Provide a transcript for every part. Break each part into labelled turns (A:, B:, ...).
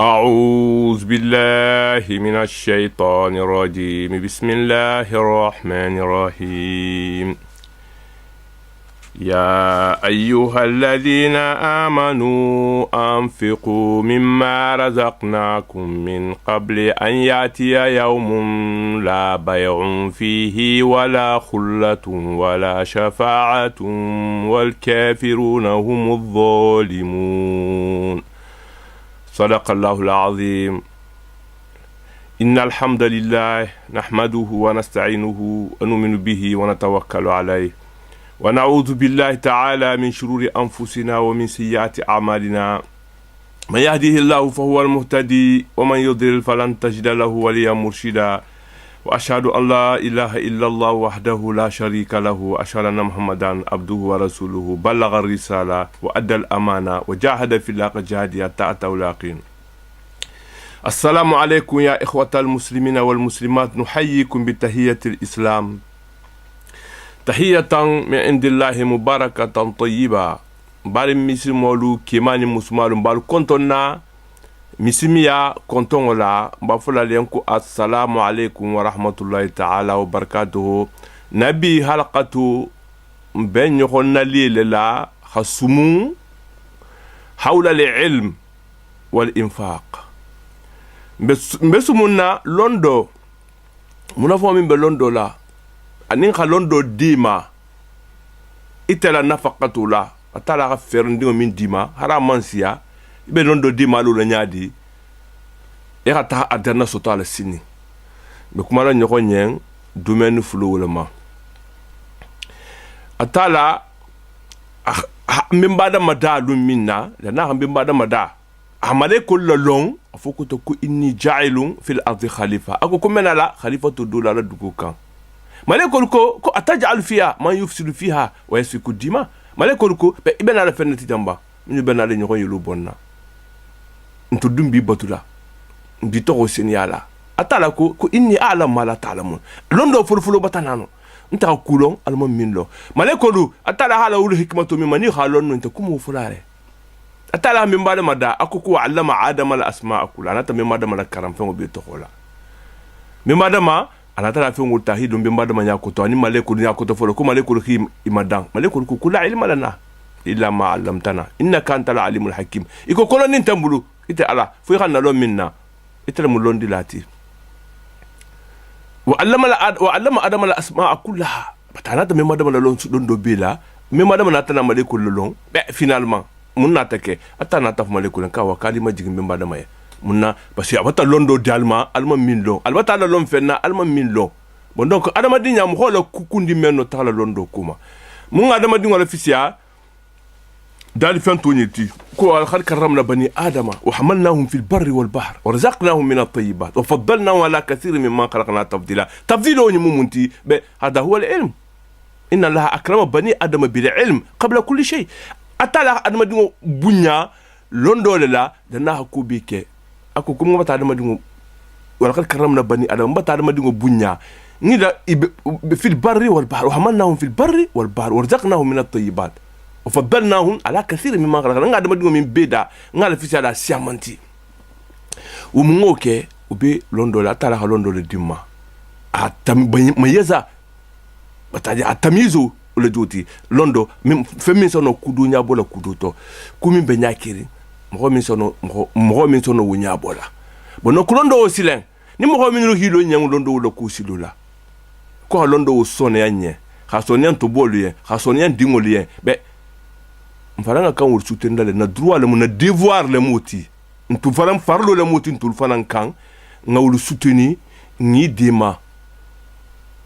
A: أعوذ بالله من الشيطان الرجيم بسم الله الرحمن الرحيم يا أيها الذين آمنوا أنفقوا مما رزقناكم من قبل أن يأتي يوم لا بيع فيه ولا خلة ولا شفاعة والكافرون هم الظالمون صدق الله العظيم. إن الحمد لله نحمده ونستعينه ونؤمن به ونتوكل عليه ونعوذ بالله تعالى من شرور أنفسنا ومن سيئات أعمالنا. من يهده الله فهو المهتدي ومن يضلل فلن تجد له وليا مرشدا. وأشهد أن لا إله إلا الله وحده لا شريك له وأشهد أن محمدا عبده ورسوله بلغ الرسالة وأدى الأمانة وجاهد في الله جهاد حتى أتاه اليقين. السلام عليكم يا إخوة المسلمين والمسلمات، نحييكم بتحية الإسلام، تحية من عند الله مباركة طيبة. بار مسلمولو كيماني مسمالو بار كونتونا misimiya kontongo la bafula lenku assalamu alaikum wa rahmatullahi ta'ala wa barakatuhu. Nabi halqatu ben yokhonna lile la khasumu hawla al-ilm wal infaq. Besumuna londo muna fo min be londo la anin kha londo dima itela nafaqatu la atala ga ferndi min dima haramansiya ibe londo di malu la nyadi e ta adana soto ala sini be kuma la nyoko nyen domaine fulu wala ma atala mimbada mada lumina la na mimbada mada amale kullu long afoko to ku inni ja'ilun fil ardi khalifa ako kumena la khalifatu dula la dukukan male ko ataj'al fiha man yufsidu fiha wa yasfiku dima male ko be ibena la fenati jamba ñu benna la ñoko yulu bonna nto dumbi batula ndi to senyala atala ko inni a'lam ma la ta'lamun londo fulfulo batanano nta kulon alma minlo malekolu atala hala wul hikmatu mimani khalon nta kumu fulare atala min bada mada akuku allama adama al asma'a kula anata min bada mala karam fengo be to khola min bada ma anata la fengo tahidum min bada ma nyako to ani malekolu nyako to folo ko malekolu khim imadan malekolu ku kula ilma lana illa ma 'allamtana innaka antal alimul hakim. Iko kolon nintambulu ite ala fu xana lo minna ite mu londi lati wa allama adama al asma'a kullaha batana de memada la lon su don do bela memada na tana malekul lon be finalement munna take atana taf malekul ka wa kalima jigin memada may munna parce que abata londo dalma alma min lo albata la lon fenna alma min lo bon donc adama dinya mu xola kukundi menno tala londo kuma mun adama dingo la fisia دال فانتونيتي كو خلق كرمنا بني آدم وحملناهم في البر والبحر ورزقناهم من الطيبات وفضلناهم على كثير مما خلقنا تفضيلا. تفضيله ممنتي هذا هو العلم. إن الله أكرم بني آدم بالعلم قبل كل شيء. أتلا آدم دينو بنيا لوندول لا دنا كوبيكي أكو كم بتا آدم دينو ولقد كرمنا بني آدم بتا آدم دينو بنيا نيدا في البر والبحر وحملناهم في البر والبحر ورزقناهم من الطيبات وفضلناهم على كثير مما خلقنا. nga dama dingo min beda nga la fisi ala siamanti umungoke ube londola atala ha londola dimma atam mayeza bataja atamizo le joti londo femi sono kudu nya bola kudu to kumi be nyakiri mo min sono wunya bola bono kulondo o silen ni mo min ro hilo nyang londo lo ku silula ko londo o sone anye ha sone to bolu ye ha sone dingol ye be mfaranga kan wur sutenda le na droit le na devoir le moti ntu faram farlo le moti ntu fanan kan nga wul soutenu ni dema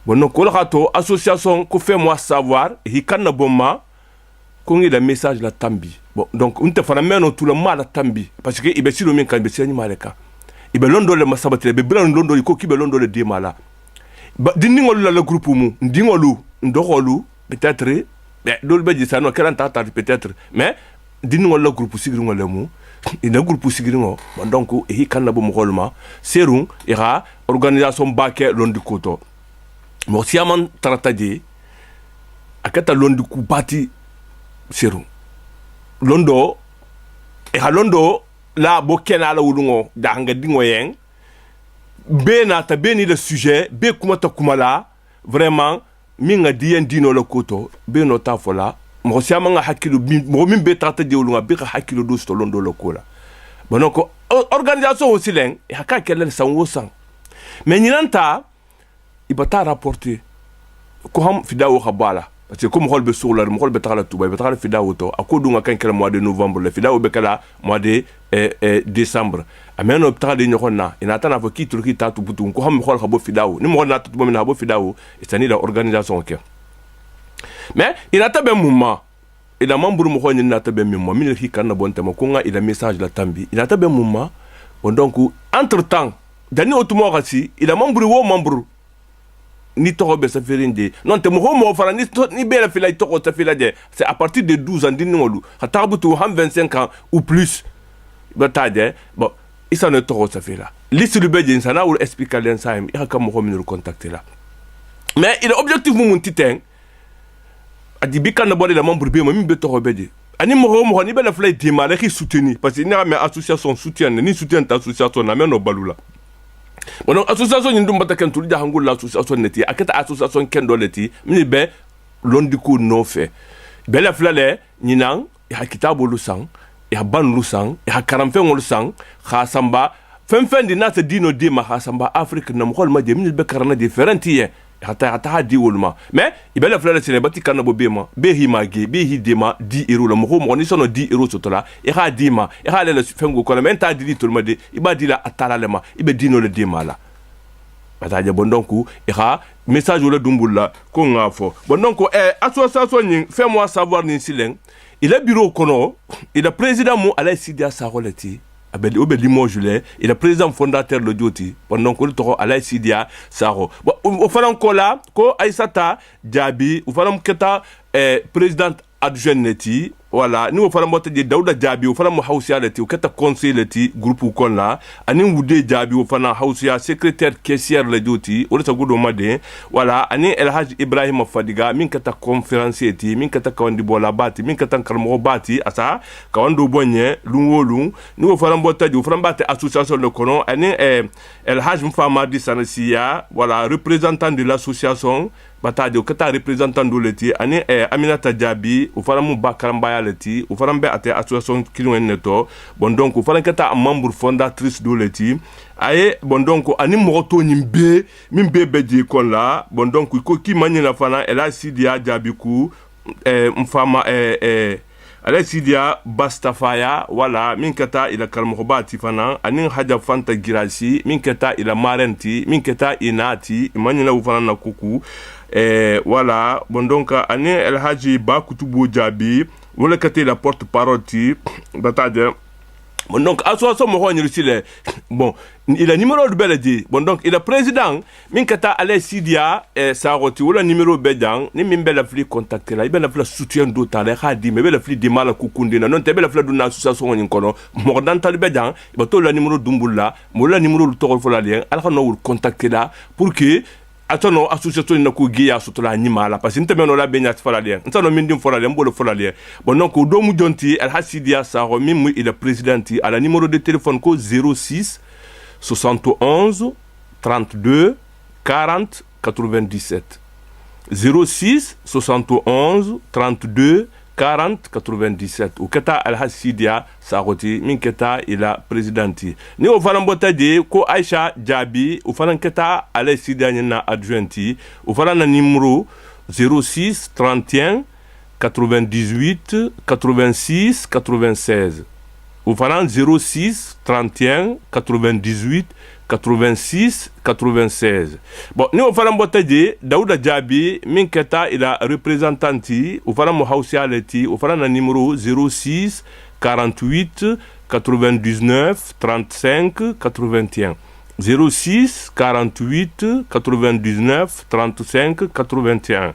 A: bonno ko la to association ko fait moi savoir hi kan bomma ko ngi da message la tambi bon donc unte faram meno tout le mal tambi parce que ibe silo min kan be seni maleka ibe londo le masabati be blan londo ko ki be londo le dema la diningol la le groupe mu ndingolu ndoxolu peut-être dol be jisano 40 ans peut-être mais diningol la groupe sigringo le mu ina groupe sigringo donc hi kanna bo mo holma serum ira organisation baké londi koto mo siaman tarataje akata londi ku bati serum londo e ha londo la bokena la wulungo da hanga dingo yen be na ta be ni le sujet be kuma ta kuma la vraiment minga dien dino le koto be no ta fola mo siama nga hakilu mo min be ta de wulunga be hakilu do sto londo le kola bon ko organisation aussi len e haka kele san wo san mais nyinanta ibata rapporter ko ham fidawo khabala parce que comme holbe sur la mo holbe tala tuba be tala fidawo to akodunga kan kala mois de novembre le fidawo be kala mois de décembre ameno tala de nyokona ina tana fo kitu ki tatu butu ko ham hol khabo fidawo ni mo na tuba mina habo fidawo itani la organisation ke mais ina tabe mumma ila membre mo khoni na tabe mumma min ki kan na bonte mo ko nga ila message la tambi ina tabe mumma bon donc entre temps dani otumo kasi ila membre wo membre ni toko be sa ferinde non te mo fara ni be la fila toko ta fila de c'est à partir de 12 ans din ngolu hatabutu ham 25 ans ou plus batade bon isa ne toko sa fila liste le bedin sana ou expliquer l'ensemble il ka mo me contacter là mais il objectif mon titen adi bika na body la membre be mo mi be toko bedé ani mo ni be la fila de ma ki soutenir parce que ni mais association soutien ni soutien ta association na mais no balula bon association ni ndum bataken tuli ja hangul la association neti akata association kendo leti mi be londiku no fe be la flale ni nan ya kitabu lu sang ya ban lu sang ya karamfe ngol sang khasamba fen di nata dino di ma khasamba afrique na mo ma de mi be karana différenti ye hata di wolma mais ibe la flale sene bati kana bo be ma be himage be hidema 10 euros la mo ni sono 10 euros sotola e ha dima e ha le fengo ko la menta di to ma de iba di la atala le ma ibe dino le dima la bataje bon donc e ha message wala dumbulla ko ngafo bon donc association ni fait moi savoir ni silen il est bureau kono il est président mo ala sidia saroleti abeli obeli mo jule il est président fondateur le dioti pendant que to ala sidia saro o faran ko la ko aisata jabi o faran keta président adjoint neti voilà ni o faran mota de Dawda jabi o faran mo hausia leti o keta conseil leti groupe kon la ani wude jabi o faran hausia secrétaire caissière le dioti o sa gudo made voilà ani El Hadj Ibrahim Fadiga min keta conférencier ti min keta kawandi bola bati min keta karmo bati asa kawando bonye lunwolu ni o faran mota di o faran bati association le kono ani El Hadj Mfamadi Sanasiya voilà représentant de l'association batade o keta représentant de leti ani Aminata Jabi o faran mu bakaramba leti o faran be ate association kilwen neto bon donc o faran keta membre fondatrice de leti aye bon donc ani moto nimbe min be beji kon la bon donc ko ki manye la fana ela sidia Jabiku mfama ala sidia Bastafaya wala min keta ila kalmohobati fana ani haja fanta girasi min keta ila marenti min keta inati manye la fana na kuku voilà bon donc ani El Hadji Ba Kutubu Jabi wala kete la porte parole ti batade bon donc association mo honni le bon il a numéro de beledi bon donc il est président min kata ala sidia saroti wala numéro bedang ni min bela fli contacter la bela fli soutien d'autant ha di me bela fli di mala kukundina non te bela fli duna association ni kono mo dan tal bedang ba to la numéro dumbulla mo la numéro to fola lien ala no contacter la pour que atono association na ko giya sotola nyimala parce que ntemeno la benya fola lien ntano mindim fola lien mbolo fola lien bon donc do mu jonti El Hasidia Saro mim il est président à la numéro de téléphone ko 06 71 32 40 97 06 71 32 40 97 ou keta El Hasidia Saroti min keta ila présidenti ni o faran bota de ko Aisha Jabi o faran keta El Hasidia na adjointi o faran na numéro 06 31 98 86 96 o faran 06 31 98 86 96 bon ni o faran bota de Dawda Jabi min keta ila représentanti o faran mo hausialeti o faran na numéro 06 48 99 35 81 06 48 99 35 81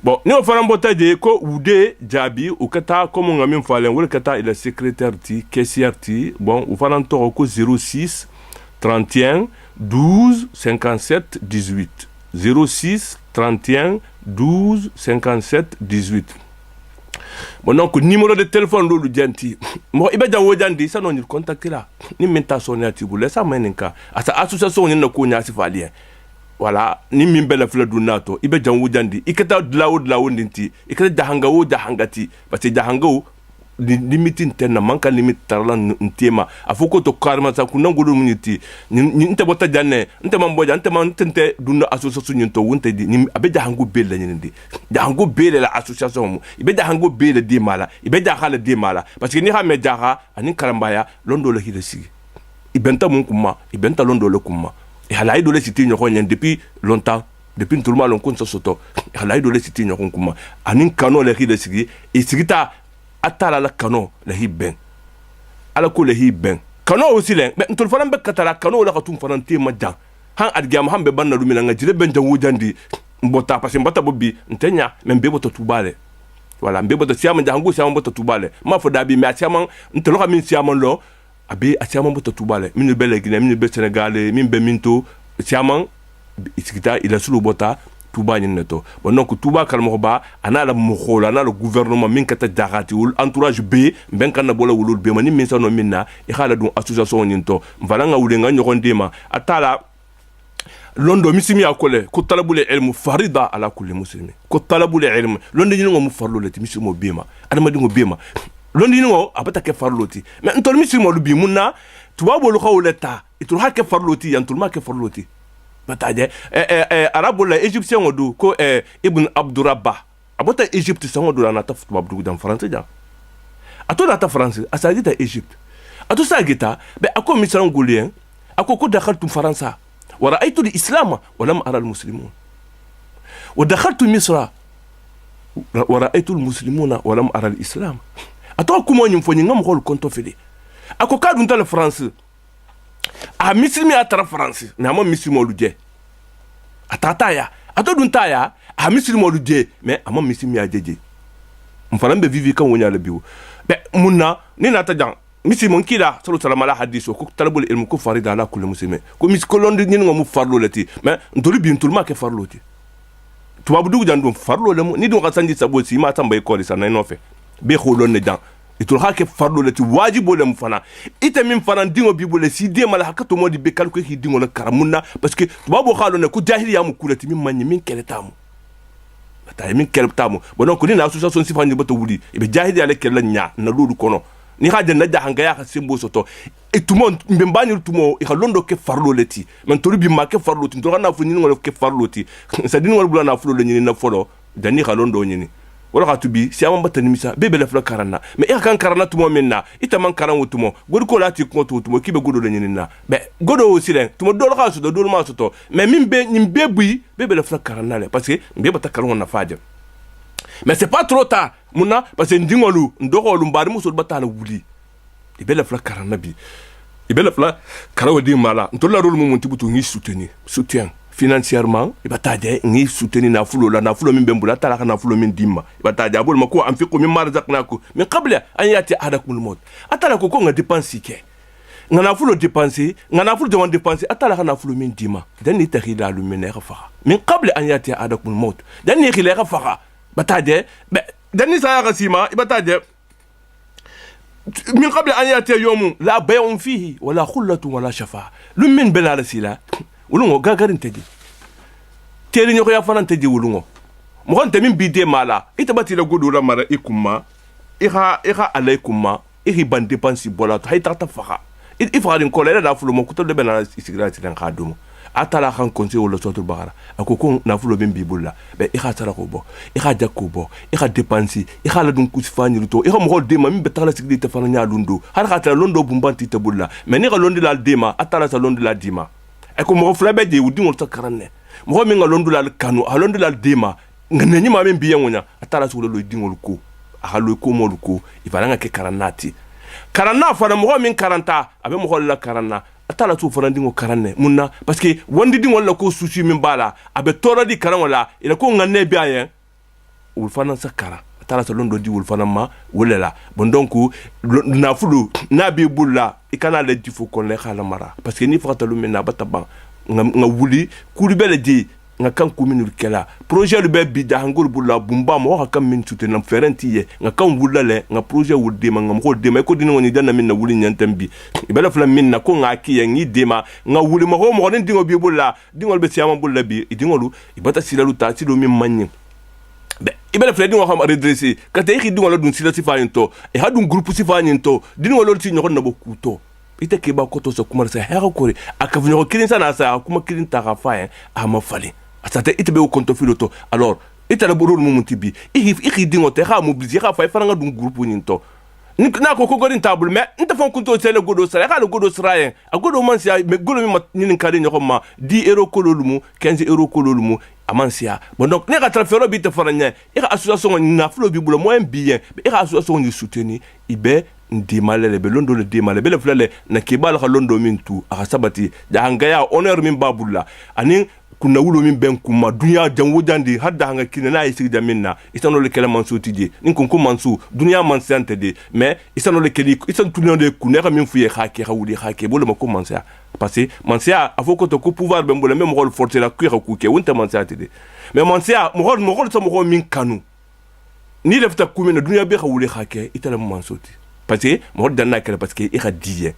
A: bon ni o faran bota de ko Wude Jabi o keta comme ngamin falen wala keta ila secrétaire ti caissière ti bon o faran to ko 06 31 12 57 18 06 31 12 57 18 bon donc numéro de téléphone lolu janti mo ibe jawo jandi ça non il contacter là ni menta sonner atibule ça meninka asa association ni na ko nya sifalien voilà ni min bela fla dunato ibe jawo jandi ikata dlawo ndinti ikata jahangati parce que jahangawo limitin tenna manka limit tarla ntema afoko to karma sa kunangulu muniti ni nte bota janne nte mamboja nte man tente dunna association nyinto wonte di ni abeja hangu bele nyindi hangu bele la association mu ibeja hangu bele di mala ibeja hala di mala parce que ni ha mejaha ani karambaya londo le hilesi ibenta mun kuma ibenta londo le kuma e hala ido le siti nyoko nyen depuis longtemps depuis tout le monde on compte soto hala ido le siti nyoko kuma ani kano le hilesi e sigita atala la kano la hibben ala ko la hibben kano aussi le mais ntol faram be katala kano la katum faran te majan han adgam han be banna lumina ngajire ben jangu jandi mbota parce mbota bobbi ntenya men be bota tubale voilà be bota siama jangu siama bota tubale ma fo dabi mais siama ntol ka min siama lo abi siama bota tubale min be le Guinée min be Sénégal min be minto siama isikita ila sulu bota Touba neto bon donc Touba kalmo ba ana la mukhola ana le gouvernement min kata jagati ul entourage B ben kan na bola wulul be mani min sano minna e khala dum association nyinto mvala nga wulenga nyokondema atala londo misimi akole ko talabul ilm farida ala kulli muslimi ko talabul ilm londo nyingo mu farlo lati misimo bema adama dingo bema londo nyingo abata ke farloti mais ntol misimo lu bi munna tuba bolu khawleta itul hakke farloti yantul ma ke farloti bataje arabo la égyptien odu ko ibn abdurrabba abota Égypte sango do na ta football abdou dans français ja ato na ta français asagita Égypte ato sagita be ako misran gulien ako ko dakhaltu faransa wa ra'aytu al-islam wa lam ara al-muslimun wa dakhaltu misra wa ra'aytu al-muslimuna wa lam ara al-islam ato ko mo nyim fo nyingam hol konto fede ako ka dun ta le français a mislimi atara France na mo mislimo luje atata ya ato dun ta ya a mislimo luje mais a mo mislimi ajeje mfana be vivi kan wonya le biwo be munna ni na ta jan mislimo kila sallallahu alaihi wasallam hadiso ko talabul ilm ko farida ala kulli muslimi ko mis ko londi ni ngo mu farlo lati mais ndoli bi ntulma ke farlo ti tubabu dugu jan dum farlo le ni dum ka sanji sabo si ma tamba ko li sanay no fe be kholon ne jan itul hake farlo lati wajibo le mfana ite min fana dingo bibule si de mala hakato modi be kalko hi dingo la karamunna parce que tubabu khalo ne ko jahiliya mu kulati min manni min keletamu bata min keletamu bonon ko ni na association si fandi bato wuli e be jahiliya le kelanya nya na lolu kono ni haje na jahanga ya ka sembo soto e tumo mbembani tumo e londo ke farlo lati men tori bi ma ke farlo ti ndora na fu ni ngol ke farlo ti sa dinu ngol bula na fu lo ni na folo dani khalondo ni wala ka tubi si amon batani misa bebe la fla karana mais e kan karana tumo minna ita man karan wutumo godu ko lati ko tumo kibe godo le nyina be godo aussi len tumo do la so do ma so to mais min be nim bebui bebe la fla karana le parce que mbe bata karon na faje mais c'est pas trop tard muna parce que ndingolu ndokolu mbari muso batala wuli ibe la fla karana bi ibe la fla karawo di mala ntola rôle mo monti butu ngi soutien financièrement ibataje ngi soutenir na fulo min bembula tala na fulo min dimma ibataje abul mako anfiqu mimma razaqnakum min qabla an yati ahadakumul maut atala ko nga dépenser ke ngana fulo dépenser ngana fulo demande dépenser atala na fulo min dimma dan ni takhida lu min fa min qabla an yati ahadakumul maut dan ni khila fa bataje dan ni sa rasima ibataje min qabla an yati yawm la bay'un fihi wala khullatun wala shafa lu min bela rasila wulungo gagarin teji teri nyoko ya fana teji wulungo mo kan temin bide mala itabati la godo la mara ikuma iha alaykuma ihi ban dépense bola to hayta ta faxa ifadin ko la da fulo mo kuto de benana isigra tilen khadum atala kan conseil wala sotul bagara akoko na fulo ben bibulla be iha tara ko bo iha jakko bo iha dépense iha la dun kusfani to iha mo hol dema min be tala sigdi te fana nya lundo har khata londo bumbanti te bulla mais ni ga londi la dema atala sa londi la dima e ko mo flabe de wudi ngol ta karanne mo mi ngalondo la kanu alondo la dema ngani ma men biya ngonya atala su lo dingol ko ahalo ko mo ko ibalanga ke karanati karanna fa mo min karanta abe mo la karanna atala su fana dingo karanne munna parce que wondi dingol la ko sushi min bala abe tora di karan wala ila ko nganne biya yen ul fana sakara atala sa londo di ul fana ma wolela bon donc na fulu na bi bulla ikana le difo kon le khala mara parce que ni fata lu mena bataba nga wuli kuri bele di nga kan commune kela projet le be bi da hangol bulla bumba mo ha kan min tute na ferenti ye nga kan wulla le nga projet wudde ma nga mo de ma ko dinu woni dan na min na wuli nyantam bi ibela fla min na ko nga ki ye ngi de ma nga wuli ma ko mo den dingo bi bulla dingol be siyama bulla bi dingolu ibata silalu ta silo min manni be ibela fla dingo xam redresser kata yi dingolo dun silasi fa yinto e ha dun groupe si fa yinto dingolo ti nyoko na bokuto ite ke ba ko to so kuma sa hera kore akavinyo kirin sana sa kuma kirin ta ga fa a ma fali asate ite be o konto filoto alors ite la borol mumuti bi i dingo te ha mobiliser ha fa faranga dun groupe nyinto na ko godin table mais nta fon kunto sele godo sara ha le godo sara a godo man sia me godo mi nin kare nyoko ma 10 euros kololumu 15 euros kololumu amansia bon donc ne ka trafero bi te faranya i ka association na flo bi bulo moyen bien i ka association ni soutenir ibe ndimale be londo le dimale be le flele na kibala ka londo mintu aka sabati ja hangaya honneur min babulla ani kuna wulo min ben kuma dunya janwo jandi hadda hanga kina na isi da minna isano le kele mansu tije nin kun ko mansu dunya man sante de mais isano le kele isan tunya de kunera min fuye khake khawuli khake bolo mako mansa parce que mansa afoko to ko pouvoir ben bolo même rôle forte la kuira kuke wonta mansa tede mais mansa mo rôle so mo min kanu ni lefta kumena dunya be khawuli khake itala mansu ti parce que mo danna kele parce que ira diye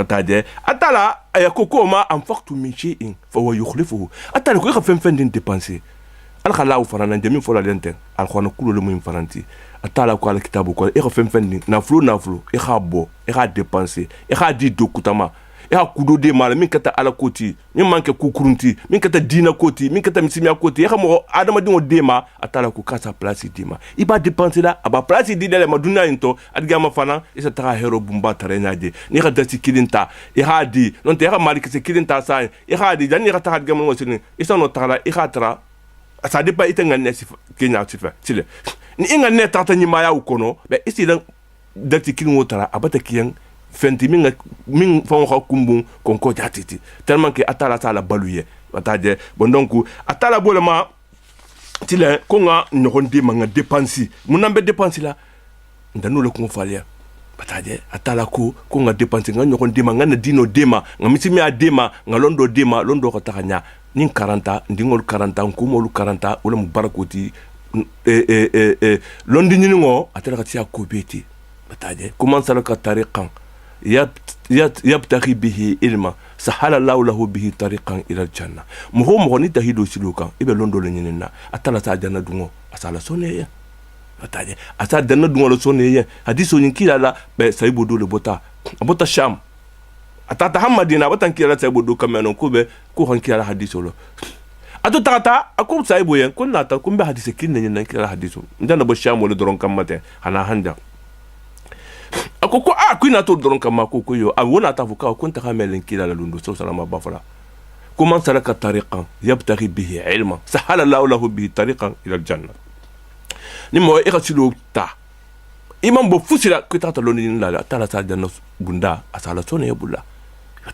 A: atade atala ayakoko ma anfaqtu min shay'in fa huwa yukhlifuhu atala ko fem din dépenser al khala u farana ndemi fola lente al khona kulo le mum faranti atala ko al kitabu ko fem din na flu e khabo e kha dépenser e kha di dokutama e ha kudo de mala min kata ala koti min manke kukurunti min kata dina koti min kata misimia koti e khamo adama dingo dema atala ko kasa place dima i ba dépenser la aba place di dele maduna into adgama fana isa tara hero bumba tarenade ni ka dasi kilinta e ha di non te ha malik se kilinta sa e ha di jani ka tara adgama mo sini isa no tara e ha tara ça dépend ite ngane si kenya sifa sile ni ngane tata ni maya ukono be isi dan dati kilin tara abata kiyan fenti min fon ko kumbun konko jatiti tellement que atala sala baluye watade bon donc atala bolema tile ko nga nyokondi manga dépensi munambe dépensi la ndanu le ko falia batade atala ko nga dépensi nga nyokondi manga na dino dema nga misimi a dema nga londo ko takanya nin 40 ndingol 40 kumolu 40 wala mubarakoti londi nyingo atala ka tia kobeti batade comment ça le tariqan يبتغي به علما سهل الله له به طريقا الى الجنه مو ني تهيدو سلوكا يبه لوندو لنينا اتلا تا جنة دونو اسالا سونيه اتاجي اسا جنة دونو لو سونيه حديثو نكيلا لا به سايبو دو لبوتا ابوتا شام atata hamadina batankira saibo do kameno kube ko hankira hadiso lo ato tata akum saibo yen kunna ta kumbe hadise kinne nyen kira hadiso ndana bo sham wala doron kamate hana handa akoko kwina to doron kama ko yo wona ta fuka ko ta kamelen kila la lundo so salama bafala comment salaka tariqan yabtaghi bihi ilma sahala Allah lahu bihi tariqan ila aljanna ni mo irasilo ta imam bo fusila ko ta loni la ta la sa janna bunda asala sone bulla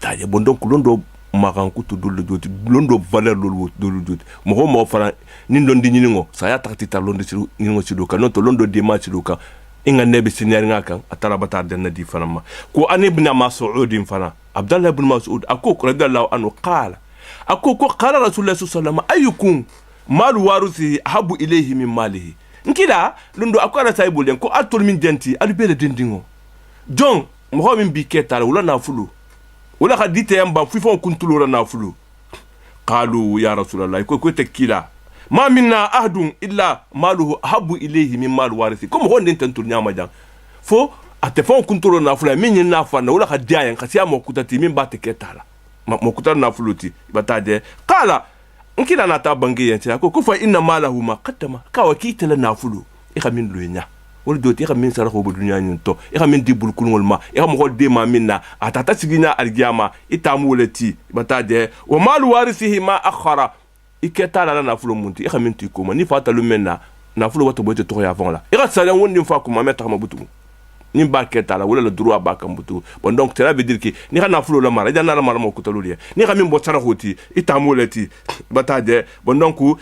A: ta je bon donc londo maran ko to dulu joti londo valeur lolu dulu joti mo fara nin don di nyingo sa ya takti ta londo siru nyingo sidu ka non to londo de ma sidu ka inga nebe sinyar ngaka atara bata danna di fanama ko an ibn mas'ud fana abdullah ibn mas'ud ako radiyallahu anhu qala ako ko qala rasulullah sallallahu alaihi wasallam ayyukum mal waruthi habu ilayhi min malihi nkila lundo akwara saibul den ko atol min denti alubele dindingo jon mo min bi ketala wala na fulu wala hadite yamba fifon kuntulo na fulu qalu ya rasulullah ko tekila ma minna ahdun illa maluhu habu ilayhi min mal warithi comme on den tour nyama jang fo atefon kuntulo na fulu min na fa na wala hadiya yan kasi mo kutati min ba teketala mo kutata na fuluti bataje qala nkila na ta bangi yanti ko fa inna malahu ma qaddama ka wakita la nafulu min lunya wol doti min sara ko dunya nyinto min dibul kunol ma mo de ma minna atata sigina algiyama itamulati batade wa malu warithihi ma akhara iketa la nafulu munti min ti ko ma ni fata lu menna nafulu wato bote to ya avant la sala wondi fa ko ma meta ma butu ni ba keta la wala le droit ba kambutu bon donc cela veut dire que ni kana fulo la mara jana la mara mo kutolulia ni min bo sara hoti itamulati batade bon donc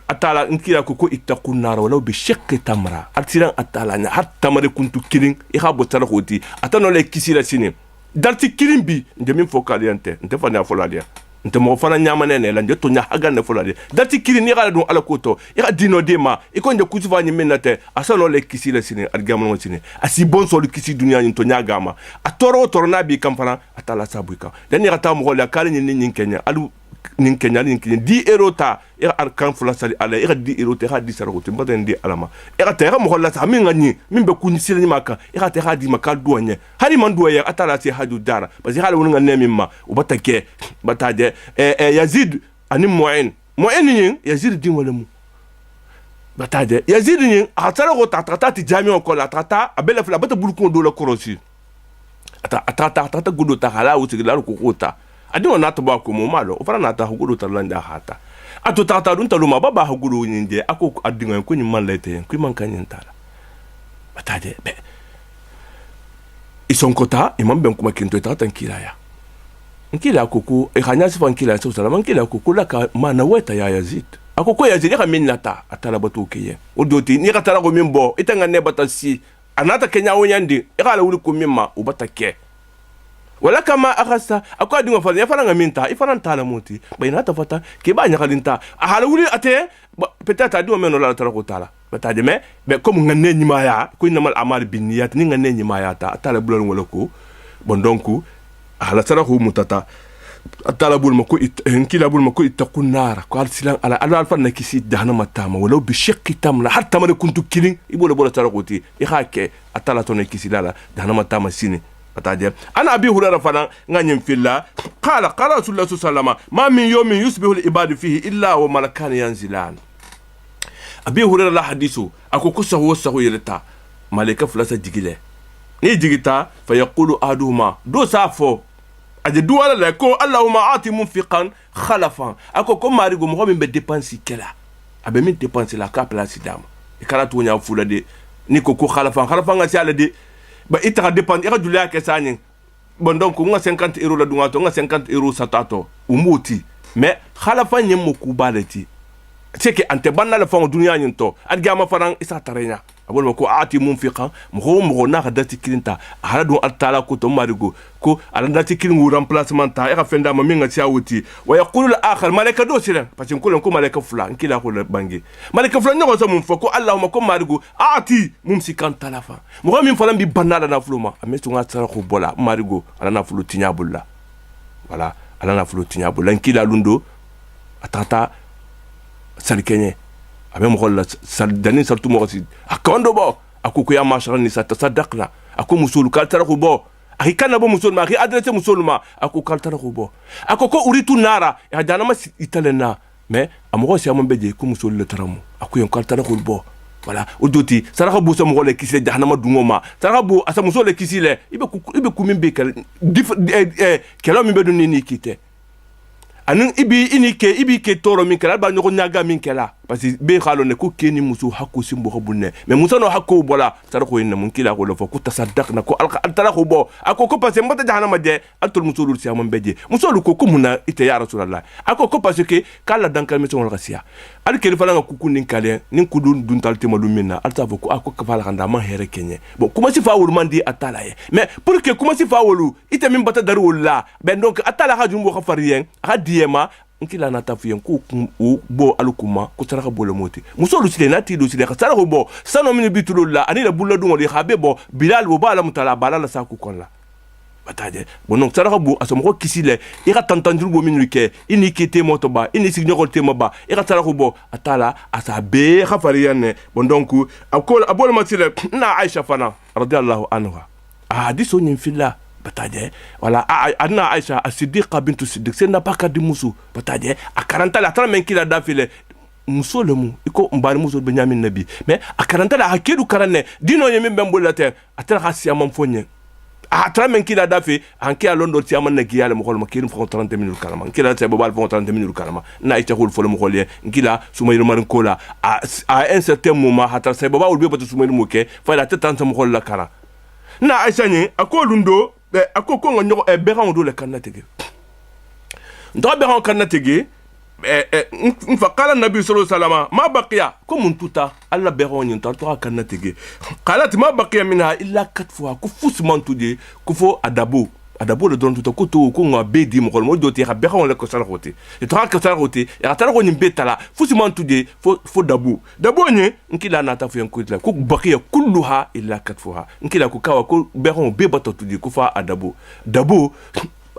A: atala nkira ko ittaqun nar wala bi shaqq tamra atira atala nya hatta mare kuntu kilin bo sara hoti atano le kisira sini dalti kilin bi ndemin fokaliante ndefa na folalia nte mo fana nyama nene la njeto nya haga ne fola de dati kiri ni gala dun ala koto ira dino de ma iko nje kutufa nyi menate asano le kisi le sine adgama no sine asi bon so le kisi dunia nyi to nya gama atoro na bi kampana atala sabuika den ira ta mo la kala nyi Kenya alu nin Kenya 10 euro ta ira arkan fula sali ala ira 10 euro te ha 10 euro te mbaden di alama ira te ira mo la sa min ngani min be kunni sile ni maka ira te ha di maka duanye hari man duanye atala se haju dara basi hala woni ngane mimma ubatake bataje Yazid ani Mu'in yin Yazid din wala mu bataje Yazid yin atala ko ta ti jami ko la tata abela fula bata bulko do la korosi ata gudo ta hala wuti la ko kota adi wana to ba ko mo malo o fara na ta gudo ta landa hata ato ta dun taluma baba gudo nyinde ako adinga ko nyimman lete ko man kanyin tala bataje be isonkota imam ben kuma kinto ta tankila ya nkila koko e khanya sifa nkila so sala nkila koko la ka mana weta ya Yazid akoko Yazid ka minata atala bato kiye odoti ni ka tala ko mimbo itanga ne batasi anata Kenya wonyandi e kala wuli ko mimma ubatake wala kama akhasa akwa dinga fa ya fana ngaminta ifana tala moti bayina ta fata ke ba nya kalinta ahala wuli ate peut-être adi o meno la tala ko tala bataje me be comme ngane nyima ya ko inamal amal binniyat ni ngane nyima ya ta tala bulon wala ko bon donc ala tara ko mutata atala bul mako nkila bul mako ittaqun nar ko al silan ala alfa na kisi jahannama tama wala bi shiqqi tamla hatta man kuntu kilin ibola bola tara ko ti ihake atala to na kisi la jahannama tama sini bataje ana abi hurara fana nganyem filla qala rasulullah sallallahu ma min yawmin yusbihu al ibadu fihi illa wa malakan yanzilan abi hurara la hadisu ako kusahu sahu yirta malaika fulasa jigile ni jigita fa yaqulu aduhuma do safo aje duwala la ko allahumma ati munfiqan khalafan ako ko marigo mo be dépenser kala abe min dépenser la ka place dama e kala to nya fula de ni ko khalafan nga ci ala de ba ita dépenser ira julia ke sani bon donc nga 50 euros la dunga to nga 50 euros satato umuti mais khalafan nyem mo ku balati c'est que ante banna la fon dunya nyinto adgama faran isa tarenya abol ko ati munfiqan mo na dati kilinta hala do altala ko to marigo ko ala dati kilin wu remplacement ta e fenda ma minga ci awuti wa yaqulu al akhar malaika do siran parce que ko malaika fula nkila ko bangi malaika fula nyoko so mun foko allahumma ko marigo ati mumsikan talafa mo min falam bi banna na fuluma amesu nga tsara ko bola marigo ala na fulu tinyabulla voilà ala na fulu tinyabulla nkila lundo atata salkenye abe mo la sal danin saltu mo si akondo bo akuko ya mashara ni satasadaqna ako musul kal tara ko bo akikana bo musul ma ki adresse musul ma ako kal tara ko bo akoko uritu nara ya dana ma italena mais amoko si amon beje ko musul le taramu ako yon kal tara ko bo voilà odoti saraka bo so mo le kisile jahannama dungoma saraka bo asa musul le kisile ibe ku mimbe kal kelo mimbe do ni kite anin ibi ke toro min kala ba nyoko nyaga min kala parce que be khalo ne ko keni musu hakko simbo habunne mais musa no hakko bola tara ko inna mun kila ko lo fo ku tasaddaq na ko alqa altara ko bo ako ko parce mbata jahannama de altul musulul siya mon beje musulu ko kumuna ite ya rasulullah ako ko parce que kala dankal meso ngol gasiya al kele fala ko kunin kale nin kudun dun talti malum minna alta fo ko ako ka fala kanda man here kenye bon kuma si fawul mandi atala ye mais pour que kuma si fawulu ite min bata darul la ben donc atala ha jumbo khafarien hadiyema nkila na tafuyen ko bo alukuma ko taraka bolo moti musolu sile na tido sile ka tarako bo sano min bitulo la ani la bulla dungo li khabe bo bilal bo bala mutala bala la saku kolla bataje bonon taraka bo asom ko kisile ira tantanjul bo min like ini kete moto ba ini signokol tema ba ira tarako bo atala asa be khafariyan bon donc akol abol matile na Aisha fana radiyallahu anha hadiso nyin filla bataje wala adna Aisha as-Siddiqa bintu Siddiq c'est n'a pas qu'à di musu bataje a 40 la tala men kila dafile muso le mu iko mbali muso be nyamin nabi mais a 40 la hakedu karane dino yemi mbembola te atara hasiya mam fonye a tala men kila dafi anki a londo ti amana giyale mo kolma kirim fo 30 minutes kalama kila te bobal fo 30 minutes kalama na Aisha hol fo le mo kolye kila sumayru marin kola a un certain moment hatta se bobal be batu sumayru mo ke fa la tete tan mo kol la kara na Aisha ni akolundo akoko ngonyo beran do le kanatege ndo beran kanatege fa qala nabi sallallahu alaihi wasallam ma baqiya comme tuta alla beran ni to kanatege qalat ma baqiya minha illa 4 fois ku fusman tudé ku fo adabu adabo le don tuta kutu ko nga bedi mo ko mo joti ha be xawon le ko sala xoti e to ha ko sala xoti ya tala ko nyimbe tala fusi man tudé fo dabo ni nkila na ta fu yan kutla ku baqiya kulluha illa katfuha nkila ku kawa ko be xawon be bato tudé ku fa adabo dabo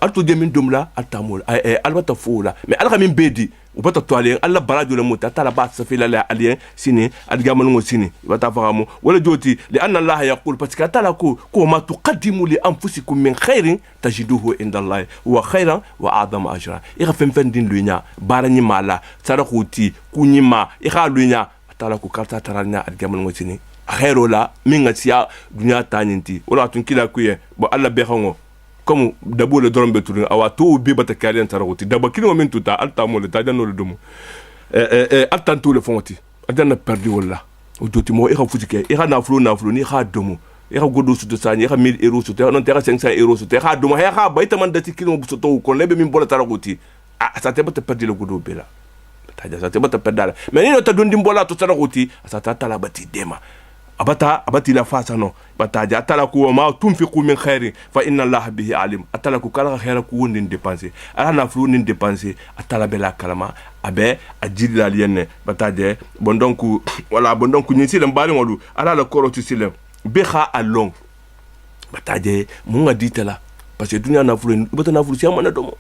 A: alto de min dumla altamul albata fula mais alga min bedi ubata toalien alla barajo le muta tala ba sa fila la alien sini algamal ngo sini bata faramu wala joti li anna allah yaqul parce que tala ko ma tuqaddimu li anfusikum min khairin tajiduhu inda allah wa khairan wa a'zama ajra ira fem din lunya barani mala sara khuti kunyima ira lunya tala ko karta taranya algamal ngo sini khairo la min ngatiya dunya taninti wala tun kila kuye bo alla be xango comme dabo le doron beturin awa to be bata karian tarawti daba kino min tuta alta mo le tajano le dumu alta to le fonti adana perdu wala o joti mo e ka fujike e ka na flu ni ha dumu e ka godo su to sani e ka 1000 euros su te non te ka 500 euros su te ha dumu he ka bayta man dati kino bu so to ko lebe min bola tarawti sa te bata perdu le godo bela taja sa te bata perdala mais ni no ta dondi mbola to tarawti sa ta tala bati dema abati la fasa no bataja atala ku ma tunfiqu min khairin fa inna allah bihi alim atala ku kala khaira ku wondin dépenser ala na flu nin dépenser atala bela kalama abe ajilla lienne bataje bon donc ni silam bali ngodu ala la koroti silam be kha along bataje mu ngadi tala parce que dunya na flu bata na flu ci amana domo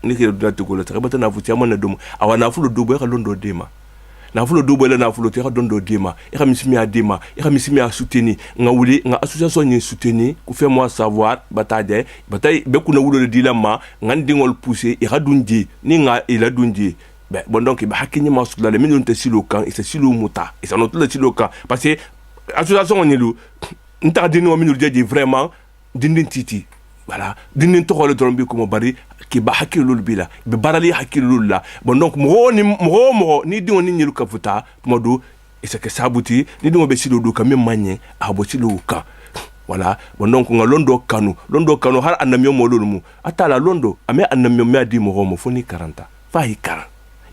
A: ni ke dunya to ko la bata na flu ci amana domo awa na flu do be kha londo dema na fulo do bele na fulo te ka dondo dema e ka misimi a dema e ka misimi a soutenir nga wuli nga association ni soutenir ku fait moi savoir batay be ku na wulo de dilama nga ndingol pousser e ka dunji ni nga e la dunji be bon donc ba hakini ma sula le million te silo kan e se silo muta e sa no tout le silo kan parce que association ni lu nta dini o minul jeji vraiment dindin titi voilà dindin to xol doron bi ko mo bari ki ba hakilul bila be barali hakilul la bon donc mo ni dingo ni nyilu kafuta modu isake sabuti ni dingo be silo du kam manye abo silo ka voilà bon donc nga londo kanu har annamyo mo lolmu atala londo ame annamyo me adi mo foni 40 fa hi 40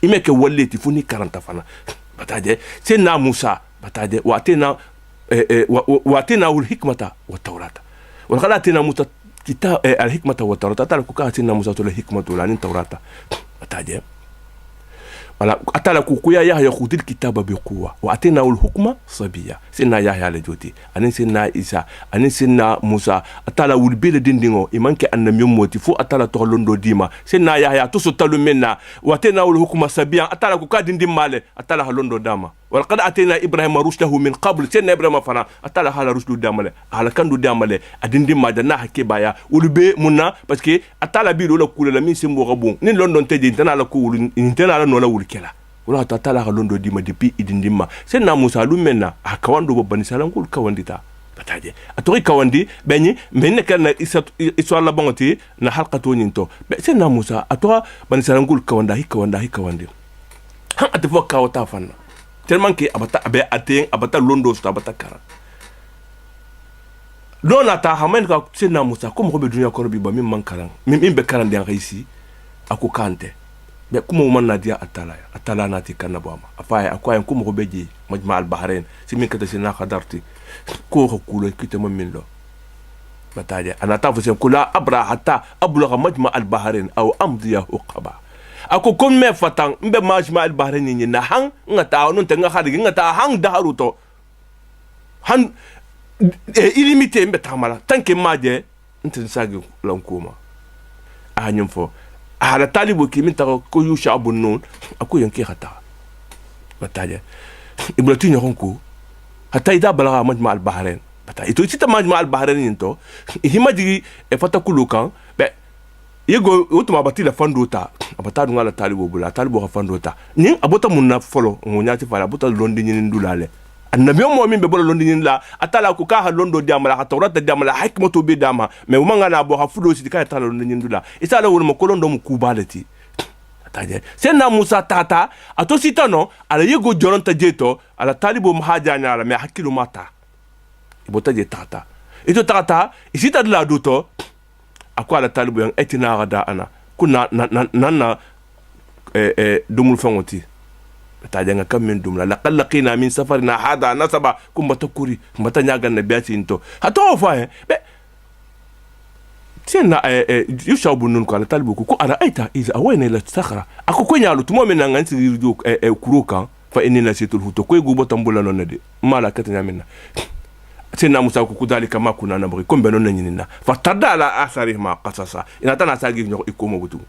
A: imeke walleti foni 40 fana bataje c'est na musa bataje wa tena ul hikmata wa tawrata wa khala tena musa kita al-hikmata wa tawrata atala ku ka tinna musa to al-hikmatu la nin tawrata ataje wala atala ku ya khudil kitaba bi quwwa wa atina al-hukma sabiya sinna yahya la joti anin sinna isa anin sinna musa atala wul bil dindingo imanke annam yomoti fu atala to londo dima sinna yahya to so talu menna wa atina al-hukma sabiya atala ku ka dindim male atala londo dama ولقد اتينا ابراهيم رشده من قبل سيدنا ابراهيم فانا اتلا حال رشد دامله على كندو دامله ادندي ما دنا حكي بايا ولبي منا باسكو اتلا بي لو كول لا مين سمبو غبون ني لندن تدي تنا لا كول تنا لا نولا ولكلا ولا تتلا لندن ديما ديبي ادندي ما سيدنا موسى لومنا اكواندو ببني سلام كول كوانديتا bataje atori kawandi benyi men kan iswa la bangoti na halqato nyinto be sena musa atora ban sarangul kawanda hikawandi han atfo kawata fanna tellement que abata londo sta abata kara dona ta hamen ka sena musa comme ko be dunya ko bi ba min man karan min be karan den reisi ako kante be kuma man na dia atala na ti kanabo ma afaya akwai kuma ko beji majma al bahrain si min kata sina qadarti ko ko kulo kite mo min lo bataje ana ta fusen kula abra hatta ablugha majma al bahrain aw amdiya uqaba ako kon me fatan mbe majma al bahrain ni na hang ngata non te ngata ngata hang daruto han illimité mbe tamala tanke maje ntin sagi lankuma anyum fo ala talibu ki min ta ko yusha abun non ako yanki khata bataje ibrati ni honko hatta ida balaga majma al bahrain bata ito sita majma al bahrain into himaji e fata kulukan be yego utuma batila fandota abata dunga la talibu bula talibu ka fandota ni abota munna folo ngonya ti fala abota londi ni ndulale annabi mo min be bolo londi ni la atala ku ka londo diamala ka tawrata diamala hikmatu bi dama me umanga na bo ha fudo si ka tala londi ni ndula isala wol mo kolondo mu kubalati ataje sena musa tata ato sitano ala yego joronta jeto ala talibu mahajanya ala me hakilu mata ibota je tata ito tata isita la duto akwa ala talibu yang etina rada ana kuna nana dumul fangoti taja nga kam min dumla laqad laqina min safarina hada nasaba kumbata kuri kumbata nyaga na biati into hato fa be sena yushabu nun ko ala talibu ko ara aita iza awena ila sakhra ako ko nyalu tumo men nan ngansi rido kuro kan fa inna situl huto ko gubo tambula non de mala katanya minna sena musa ko kudali kama kuna na bari ko benon nyinina fa tadala asari ma qasasa ina tana sagi nyo ikomo butu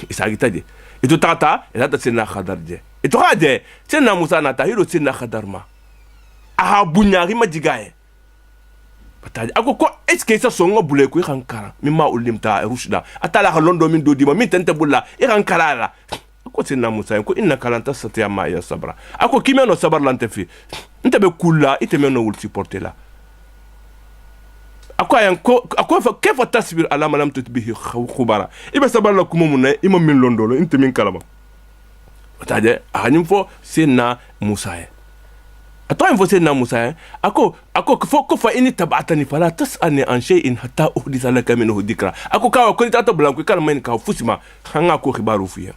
A: isagi taje ito tata ina ta sena khadarje ito khade sena musa na tahiro sena khadarma aha bunyari majigaye bataje ako ko eske sa songa bule ko khankara mimma ulimta rushda atala ha londo min do dima min tante bulla khankara ako sena musa ko inna kalanta satya ma ya sabra ako kimeno sabar lante fi ntabe kula itemeno wul supporter la ako fa kefa tasbir ala ma lam tutbihi khubara ibe sabar la kuma munay ima min londolo inte min kalama bataje ahanyum fo sena musa أطعم فسيدنا موسى أكو كفا إني تبعتني فلا تسألني عن شيء حتى أحدث لك منه ذكرى أكو كاو كنت أتبلغ كان ما ينكاو فسما هنغا كو خبارو فيها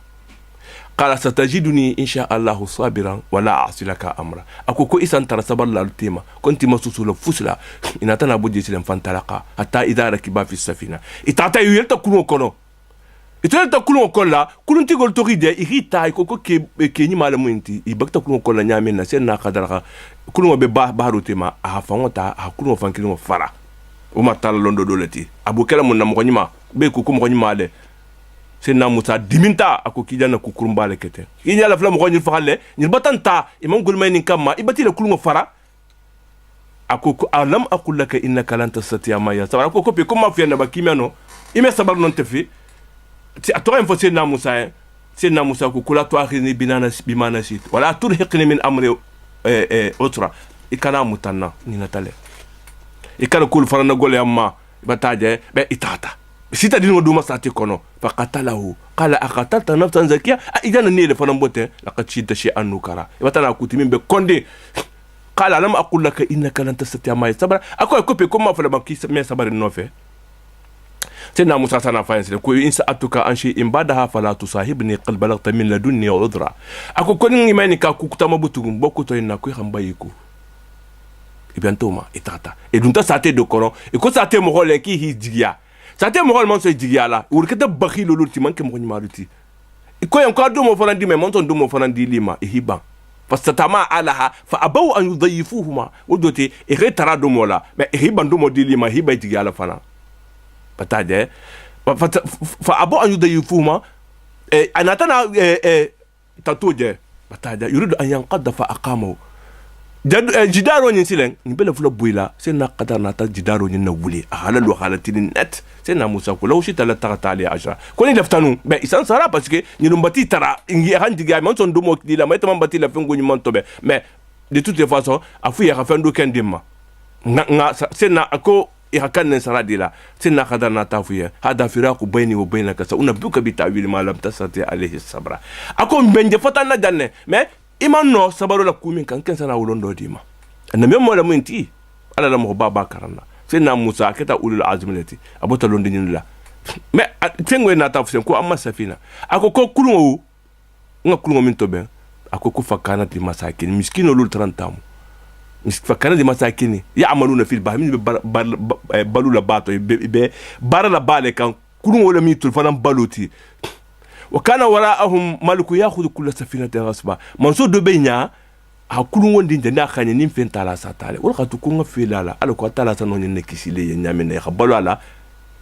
A: قال ستجدني إن شاء الله صابرا ولا أعصي لك أمرا أكو كو إسان ترى صبر لالتيما كنت مسوسو فسلا إن أتنا بودي سلم فانطلقا حتى إذا ركبا في السفينة إتاتا يلتا كلو كونو itoleta kulungo kola kulunti gol toride irita ikoko ke ni mala muinti ibakta kulungo kola nyame na sen na kadara kulungo be barutema a fangota a kulungo fankilungo fara o matala londo doleti abukela mun na mo nyima be ku mo nyima le sen na musa diminta ako kijana ku kurumbale kete inya la flam ko nyil faale nyil batanta imam gulmay ni kama ibati le kulungo fara ako alam aqul laka innaka lan tastati'a ma ya sabara ko pe kuma fi na bakimeno ime sabar non tefi أتوقع إن سيدنا موسى كلا تواخذني بما نسيت ولا ترهقني من أمر أسرة إكنا متنا نينتالي إكنا كل فرنا قول يا أما بتاجة بإتاتا سيتا دين ودوما ساتي كونو فقتله قال أقتلت نفسا زكية إذا نيل فرنبوته لقد شئت شيئا نكرا بتانا كنت من بكوندي قال لم أقول لك إنك لن تستطيع معي صبرا أكو كوبي كم فلما كيس من صبر النوفي سيدنا موسى سنا فاينسل كو إن سأتك عن شيء بعدها فلا تصاحبني قد بلغت من لدني عذرا أكو كون يماني كاكو كتما بوتوم بوكو توينا كوي خمبايكو إبيانتوما إتاتا إدونتا ساتي دوكورو إكو ساتي مغول كي هي جيجيا ساتي مغول مانسو جيجيا لا وركتا بخيلو لولتي مانكي مغني مالوتي إكو ينكو دومو فرندي ممونتون دومو فرندي لما إهيبان فاستتما علىها فأبوا أن يضيفوهما ودوتي إغي ترى دومو لا ما إهيبان دومو دي لما إهيبا جيجيا لا فانا بتاجة فأبوا أن يضيفوهما أنا تنا تاتوجة بتاجة يريد أن ينقض فأقاموا جدارو ينسلن نبلا فلا بويلا سينا قدر ناتا جدارو ينولي أهلا وخالتين النت سينا موسى لو شئت لا تغطى عليه 10 كوني لفتانو بي إسان سارا باسكي نيرمباتي ترى إنجي هانجي جاي مانسون دومو كديلا ما يتمان باتي لفنغو نيمانتو بي mais de toute façon أفويا خفندو كان ديما سينا أكو إيهاكان نسرادي لا سينا خدر ناتافويا هذا فراق بيني وبينك سأنبئك بتأويل ما لم تستطع عليه الصبر أكو بنجي فتانا جنة mais imano sabaro la kumi kan sana ulondo dima na memo la mwinti ala la mohba bakarana sina musa keta ulul azmilati abota londo nyinula me tengwe na tafsen ko amma safina ako ko kulungo nga kulungo min tobe ako ku fakana di masakin miskino lul 30 am fakana di masakin ya amaluna fil bahmin balu la bato be bara la bale kan kulungo la mitul fanam baluti وكان وراءهم ملك ياخذ كل سفينه غصبا منصور دبينيا hakulu wondi ndenda khanye nim fentala satale wala khatu ko ngafela ala ko tala sanon ne kisile nyamene khabalu ala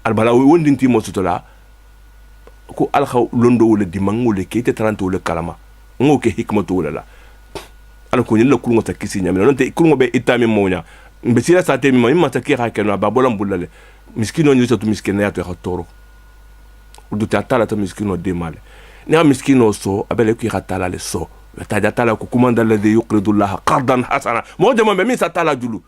A: albala wondi nti mosutola ko al khaw londo wala dimang wala kete 30 wala kalama ngoke hikmatu wala ala ko nyilla kulu ngata kisi nyamene non te kulu ngobe itami monya mbesira sate mi ma takira keno babolam bulale miskino nyu satu miskina ya to khatoro udu tatala to miskino de male ne miskino so abele ki khatala le so tajatala ko kumanda la de yuqridu allah qardan hasana mo jama be mi satala julu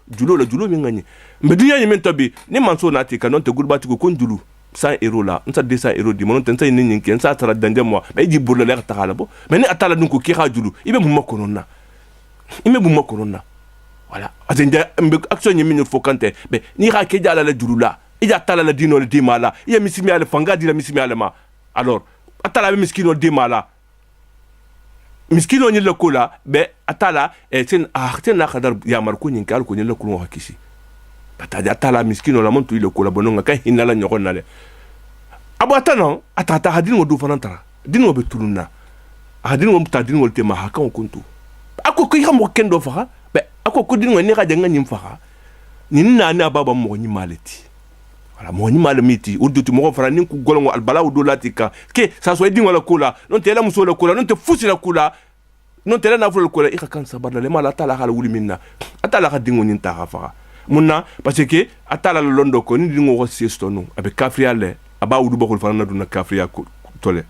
A: mi ngani mbe dunya ni mentabi ni manso nati kanon te gulbati ko kon julu 100 euros la nta 200 euros di mon tan tay nin ken sa tara dande mo be di burle le takala bo mais ni atala dun ko ki kha julu ibe bu makononna voilà azenja mbe action ni min fokante be ni kha ke jala la julu la ija tala la dino le dimala ya misimi ale fanga di la misimi ale ma alors atala be miskino dimala miskino ni lekola be atala tin na khadar ya marko ni kal ko ni lekulu hakisi bataja atala miskino la montu lekola bononga kay hinala nyoko nale abata non atata hadin do fanantara dino be tulunna hadin wo mta din wolte ma hakan kuntu ako ko yamo kendo fa be ako ko din woni ka janga nyim fa ni na na baba mo nyi maleti voilà mo nyi malemiti urduti mo fara nin ku golongo albala do latika ke sa so din wala kula non te la muso la kula non te fusi la kula non te la na fula kula ika kan sabarna le mala tala hala wuli minna atala ka dingo nyin ta fa munna parce que atala le londo ko ni dingo ko sesto no abe kafriya le aba wudu bokul fana duna kafriya ko tole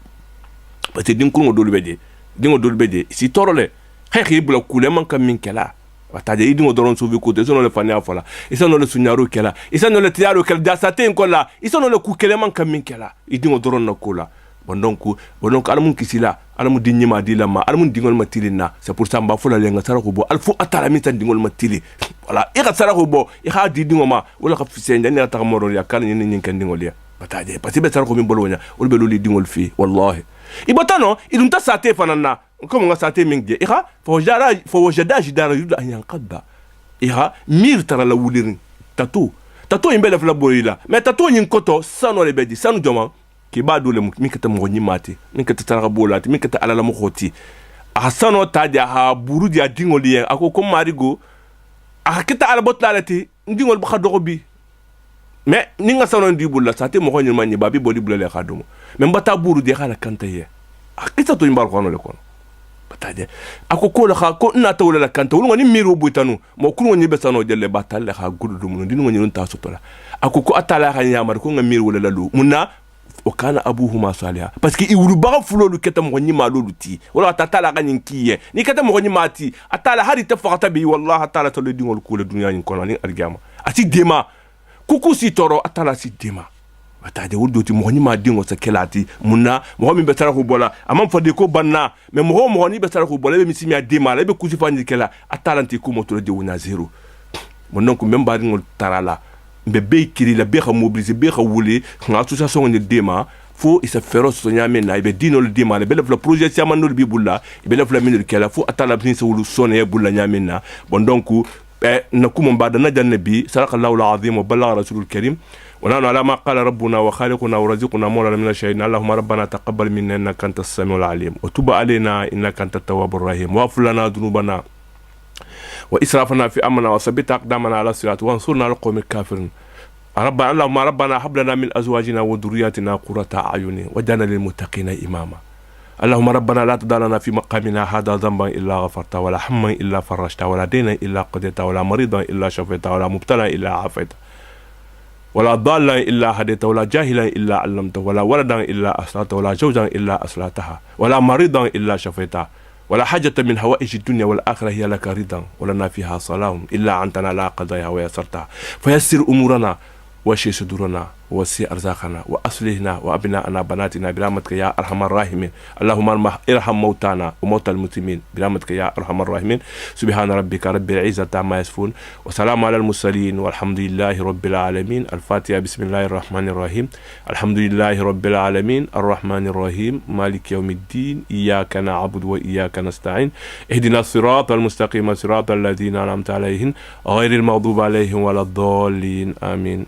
A: parce que din ko do lubede dingo do lubede si torole xexi bula kule man kam min kala wataje idingo doron suvi ko tesono le fanya fola isano le sunyaro kala isano le tiaro kala da saten kola isano le kukele man kam min kala idingo doron na kola donc alamun kisila alamun dinyima dilama alamun dingol matilina c'est pour ça mba fola lenga sara ko bo alfu atala min tan dingol matili voilà ira sara ko bo ira di dingoma wala ka fisenda ni ata moro ya kan ni nyin kan dingol ya bataje parce que be sara ko min bolonya wol be loli dingol fi wallahi ibatano idun ta sate fanana comme nga sate min je ira fo wajada jidara yudu an yanqadda ira mir tara la wulirin tato imbele fla boyila mais tato nyin koto sano le bedi sanu joma ki ba dole min kata mo nyimati min kata tara bolati min kata alala mo khoti a sano taja ha buru dia dingol ye ako ko marigo a kita albot lalati dingol bu khado bi mais ninga sano ndi bulla sate mo khonyo manyi babi bodi bulla le khado mais mbata buru dia khala kanta ye a kita to imbar kono le kono bataje ako ko la ko na tawla la kanta wulunga ni miro butanu mo kulunga ni besano jelle batalle ha gudu mun dinu ngani ta sotola ako ko atala ha nyamar ko nga miro wala lalu munna o kana abuhuma saliha parce que iwulu ba fulolu keta mo ni malolu ti wala tatala ga nyinkiye ni keta mo ni mati atala hari ta fakata bi wallahi atala to le dingol ko le dunya ni kono ni argama ati dema kuku si toro atala si dema bataje wudoti mo ni ma dingo sa kelati munna mo mi betara ko bola amam fade ko banna mais mo ni betara ko bola be misimi a dema la be kusi fani kela atala nti ko mo to de wona zero mon donc même ba dingol tarala mbe be kiri la be mobiliser be wuli nga association ni dema fo isa féroce so nyame na be dino le dema le be le projet si amano bi bulla be le minir kela fo atala bin so wulu sonne bulla nyame na bon donc نكون بعد نجا النبي صدق الله العظيم وبلغ رسول الكريم ونحن على ما قال ربنا وخالقنا ورزقنا مولانا من الشهيدين اللهم ربنا تقبل منا انك انت السميع العليم وتب علينا انك انت التواب الرحيم واغفر لنا ذنوبنا واسرافنا في امرنا وثبت اقدامنا على الصراط وانصرنا على القوم الكافرين ربنا اللهم ربنا هب لنا من ازواجنا وذرياتنا قرة اعين واجعلنا للمتقين اماما اللهم ربنا لا تدع لنا في مقامنا هذا ذنبا الا غفرته ولا حما الا فرجته ولا دينا الا قضيته ولا مريضا الا شفيته ولا مبتلا الا عافيته ولا ضالا الا هديته ولا جاهلا الا علمته ولا ولدا الا اصلحته ولا زوجا الا اصلحتها ولا مريضا الا شفيته ولا حاجة من حوائج الدنيا والآخرة هي لك رضا ولنا فيها صلاة إلا أنتنا لا قضايا ويسرتها فيسر أمورنا واشي صدورنا وسي أرزاقنا وأصلحنا وأبناءنا بناتنا برحمتك يا أرحم الراحمين اللهم ارحم موتانا وموتى المسلمين برحمتك يا أرحم الراحمين سبحان ربك رب العزة عما يصفون وسلام على المرسلين والحمد لله رب العالمين الفاتحة بسم الله الرحمن الرحيم الحمد لله رب العالمين الرحمن الرحيم مالك يوم الدين إياك نعبد وإياك نستعين اهدنا الصراط المستقيم صراط الذين أنعمت عليهم غير المغضوب عليهم ولا الضالين آمين